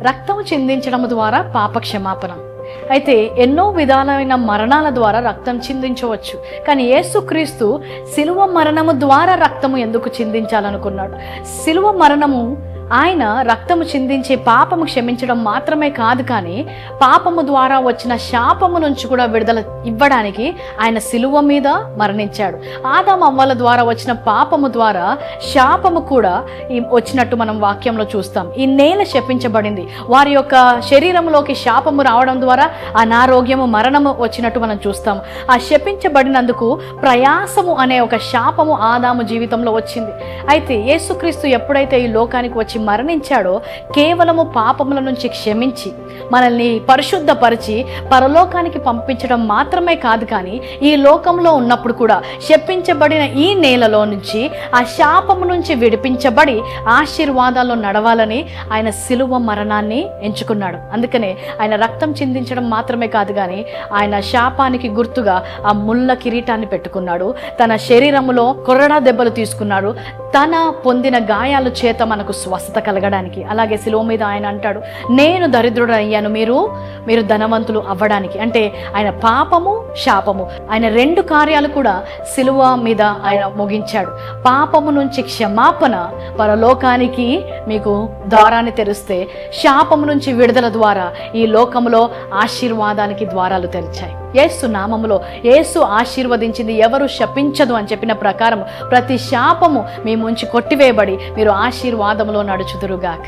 రక్తము చిందించడం ద్వారా పాప క్షమాపణ. అయితే ఎన్నో విధాలైన మరణాల ద్వారా రక్తం చిందించవచ్చు, కానీ యేసుక్రీస్తు శిలువ మరణము ద్వారా రక్తము ఎందుకు చిందించాలనుకున్నాడు? శిలువ మరణము ఆయన రక్తము చిందించి పాపము క్షమించడం మాత్రమే కాదు, కానీ పాపము ద్వారా వచ్చిన శాపము నుంచి కూడా విడుదల ఇవ్వడానికి ఆయన శిలువ మీద మరణించాడు. ఆదాము అవ్వల ద్వారా వచ్చిన పాపము ద్వారా శాపము కూడా వచ్చినట్టు మనం వాక్యంలో చూస్తాం. ఈ నేల శపించబడింది. వారి యొక్క శరీరంలోకి శాపము రావడం ద్వారా అనారోగ్యము, మరణము వచ్చినట్టు మనం చూస్తాం. ఆ శపించబడినందుకు ప్రయాసము అనే ఒక శాపము ఆదాము జీవితంలో వచ్చింది. అయితే యేసుక్రీస్తు ఎప్పుడైతే ఈ లోకానికి వచ్చి మరణించాడో కేవలము పాపముల నుంచి క్షమించి మనల్ని పరిశుద్ధపరిచి పరలోకానికి పంపించడం మాత్రమే కాదు, కానీ ఈ లోకంలో ఉన్నప్పుడు కూడా శపించబడిన ఈ నేలలో నుంచి ఆ శాపము నుంచి విడిపించబడి ఆశీర్వాదాల్లో నడవాలని ఆయన శిలువ మరణాన్ని ఎంచుకున్నాడు. అందుకనే ఆయన రక్తం చిందించడం మాత్రమే కాదు, కానీ ఆయన శాపానికి గుర్తుగా ఆ ముళ్ళ కిరీటాన్ని పెట్టుకున్నాడు. తన శరీరములో కొరడా దెబ్బలు తీసుకున్నాడు. తన పొందిన గాయాల చేత మనకు స్వస్థత కలగడానికి. అలాగే శిలువ మీద ఆయన అంటాడు, నేను దరిద్రుడు అయ్యాను, మీరు ధనవంతులు అవ్వడానికి. అంటే ఆయన పాపము, శాపము, ఆయన రెండు కార్యాలు కూడా శిలువ మీద ఆయన ముగించాడు. పాపము నుంచి క్షమాపణ, పరలోకానికి మీకు ద్వారాన్ని తెరిస్తే, శాపము నుంచి విడుదల ద్వారా ఈ లోకములో ఆశీర్వాదానికి ద్వారాలు తెరిచాయి. యేసు నామములో యేసు ఆశీర్వదించింది ఎవరు శపించదు అని చెప్పిన ప్రకారం ప్రతి శాపము మీ నుంచి కొట్టివేయబడి మీరు ఆశీర్వాదములో నడుచుదురుగాక.